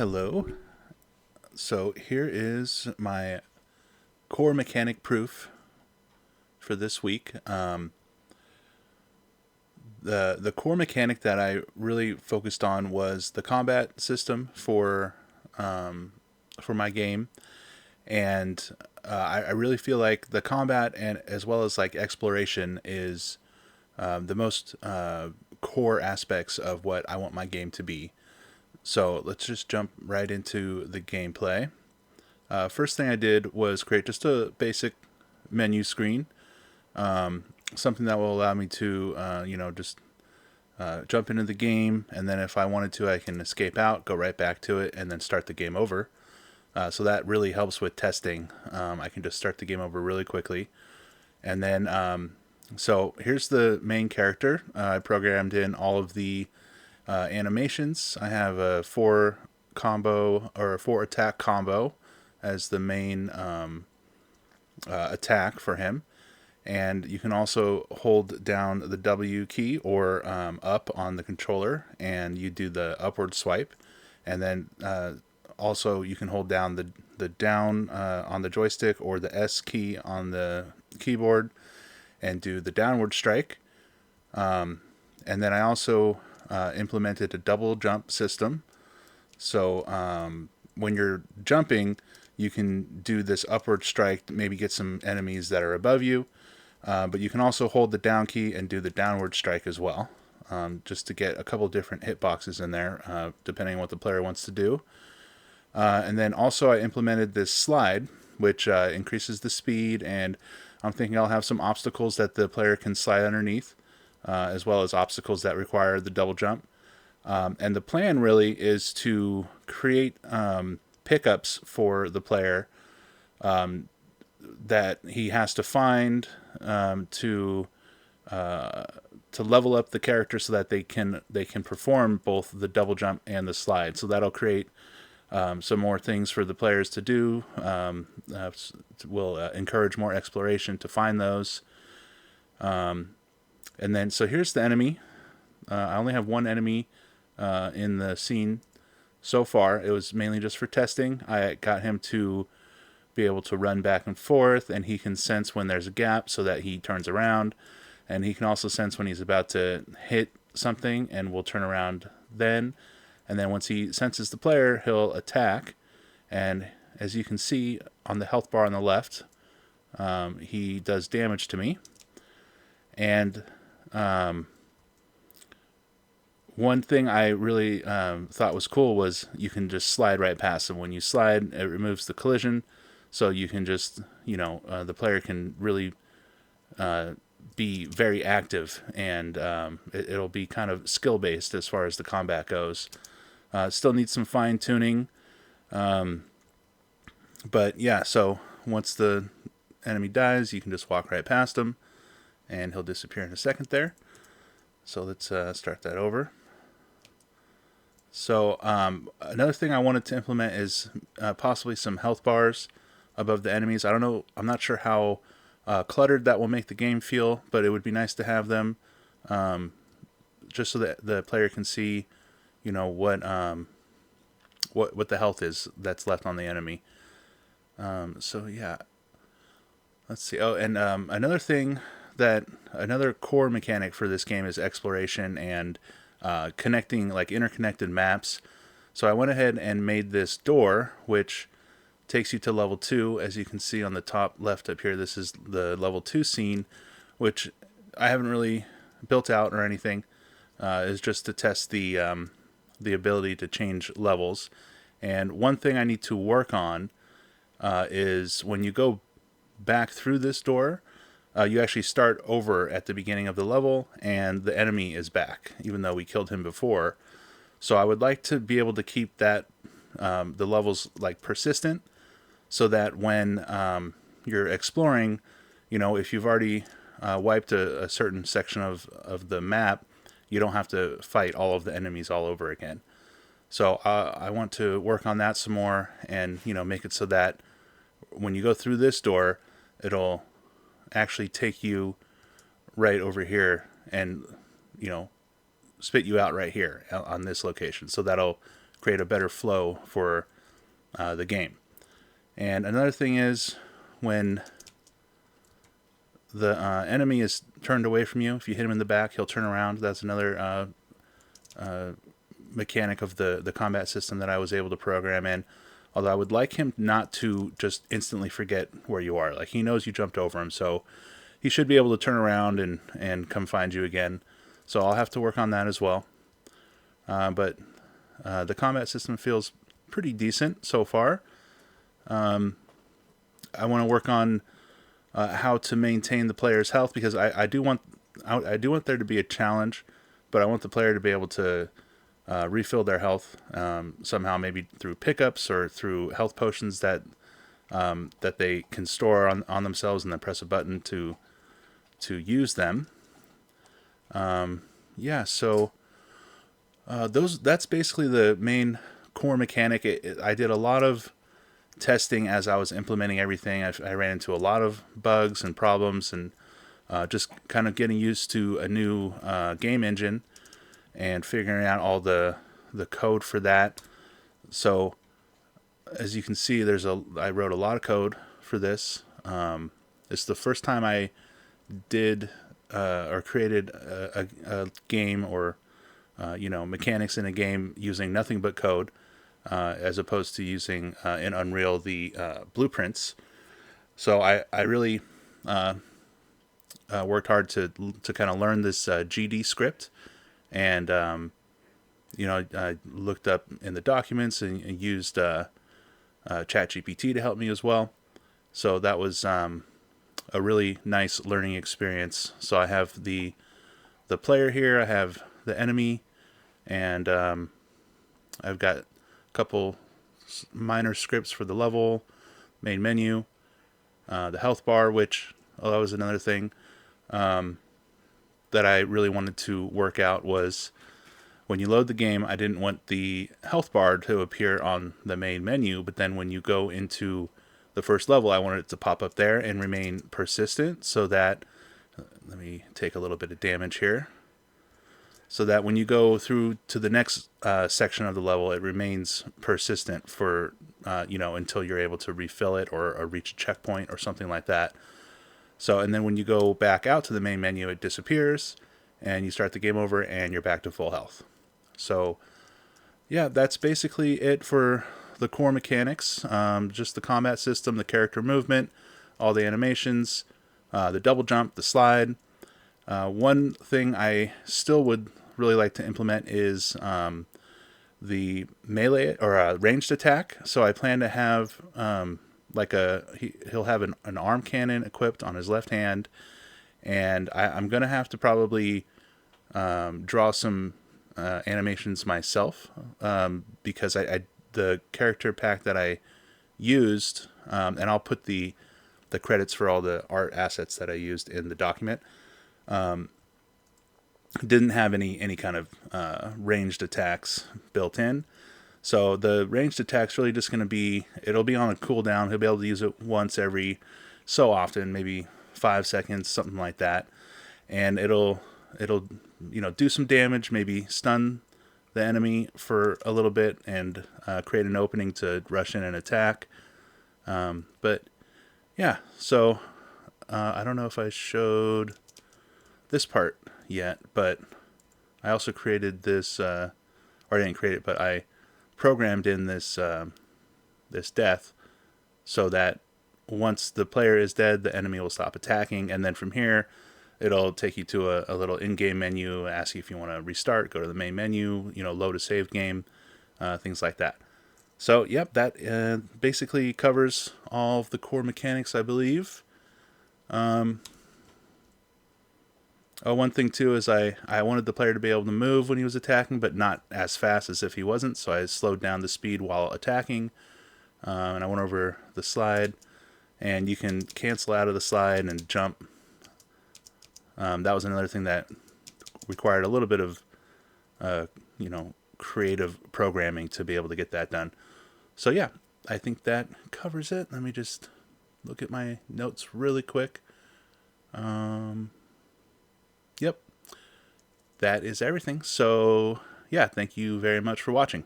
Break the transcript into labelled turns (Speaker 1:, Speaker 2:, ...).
Speaker 1: Hello. So here is my core mechanic proof for this week. The core mechanic that I really focused on was the combat system for my game, and I really feel like the combat and as well as like exploration is the most core aspects of what I want my game to be. So let's just jump right into the gameplay. First thing I did was create just a basic menu screen, something that will allow me to, just jump into the game, and then if I wanted to, I can escape out, go right back to it, and then start the game over. So that really helps with testing. I can just start the game over really quickly. And then, so here's the main character. I programmed in all of the animations. I have a 4 attack combo as the main attack for him. And you can also hold down the W key or up on the controller, and you do the upward swipe. And then also you can hold down the down on the joystick or the S key on the keyboard and do the downward strike. And then I also implemented a double jump system. So when you're jumping, you can do this upward strike, maybe get some enemies that are above you. But you can also hold the down key and do the downward strike as well, just to get a couple different hitboxes in there, depending on what the player wants to do. And then also I implemented this slide, which increases the speed, and I'm thinking I'll have some obstacles that the player can slide underneath, as well as obstacles that require the double jump. And the plan really is to create pickups for the player that he has to find to level up the character so that they can perform both the double jump and the slide. So that'll create some more things for the players to do. Will encourage more exploration to find those. And then so here's the enemy. I only have one enemy in the scene so far. It was mainly just for testing. I got him to be able to run back and forth, and he can sense when there's a gap so that he turns around, and he can also sense when he's about to hit something and will turn around then. And then once he senses the player, he'll attack, and as you can see on the health bar on the left, he does damage to me. And one thing I really thought was cool was you can just slide right past him. When you slide, it removes the collision. So you can just, the player can really be very active, and it'll be kind of skill-based as far as the combat goes. Still needs some fine-tuning. But yeah, so once the enemy dies, you can just walk right past him, and he'll disappear in a second there. So let's start that over. So another thing I wanted to implement is possibly some health bars above the enemies. I don't know. I'm not sure how cluttered that will make the game feel, but it would be nice to have them, just so that the player can see, what the health is that's left on the enemy. So yeah, let's see. Oh, and another core mechanic for this game is exploration and connecting, like interconnected maps. So I went ahead and made this door, which takes you to level 2. As you can see on the top left up here, this is the level 2 scene, which I haven't really built out or anything. Is just to test the ability to change levels. And one thing I need to work on is when you go back through this door, you actually start over at the beginning of the level, and the enemy is back, even though we killed him before. So I would like to be able to keep that the levels like persistent, so that when you're exploring, if you've already wiped a certain section of the map, you don't have to fight all of the enemies all over again. So I want to work on that some more, and make it so that when you go through this door, it'll actually take you right over here and spit you out right here on this location. So that'll create a better flow for the game. And another thing is, when the enemy is turned away from you, if you hit him in the back, he'll turn around. That's another mechanic of the combat system that I was able to program in. Although I would like him not to just instantly forget where you are. Like, he knows you jumped over him, so he should be able to turn around and come find you again. So I'll have to work on that as well. But the combat system feels pretty decent so far. I want to work on how to maintain the player's health, because I do want there to be a challenge, but I want the player to be able to refill their health somehow, maybe through pickups or through health potions that they can store on themselves and then press a button to use them. So that's basically the main core mechanic. I did a lot of testing as I was implementing everything. I ran into a lot of bugs and problems, and just kind of getting used to a new game engine and figuring out all the code for that. So as you can see, I wrote a lot of code for this. It's the first time I did or created a game, or mechanics in a game using nothing but code, as opposed to using in Unreal the blueprints. So I really worked hard to kind of learn this GD script, and I looked up in the documents and used ChatGPT to help me as well. So that was a really nice learning experience. So I have the player here, I have the enemy, and I've got a couple minor scripts for the level, main menu, the health bar, which that was another thing that I really wanted to work out. Was when you load the game, I didn't want the health bar to appear on the main menu, but then when you go into the first level, I wanted it to pop up there and remain persistent, so that, let me take a little bit of damage here, so that when you go through to the next section of the level, it remains persistent for, until you're able to refill it or reach a checkpoint or something like that. So, and then when you go back out to the main menu, it disappears, and you start the game over, and you're back to full health. So, yeah, that's basically it for the core mechanics. Just the combat system, the character movement, all the animations, the double jump, the slide. One thing I still would really like to implement is the melee or ranged attack. So I plan to have he'll have an arm cannon equipped on his left hand, and I'm gonna have to probably draw some animations myself, because the character pack that I used, and I'll put the credits for all the art assets that I used in the document, didn't have any kind of ranged attacks built in. So the ranged attack's really just going to be, it'll be on a cooldown. He'll be able to use it once every so often, maybe 5 seconds, something like that. And it'll do some damage, maybe stun the enemy for a little bit, and create an opening to rush in and attack. But yeah, so I don't know if I showed this part yet, but I also created this, or I didn't create it, but I programmed in this this death, so that once the player is dead, the enemy will stop attacking, and then from here it'll take you to a little in-game menu, ask you if you want to restart, go to the main menu, load a save game, things like that. So yep, that basically covers all of the core mechanics, I believe. One thing too is I wanted the player to be able to move when he was attacking, but not as fast as if he wasn't, so I slowed down the speed while attacking. And I went over the slide, and you can cancel out of the slide and jump. That was another thing that required a little bit of creative programming to be able to get that done. So yeah, I think that covers it. Let me just look at my notes really quick. Yep, that is everything. So yeah, thank you very much for watching.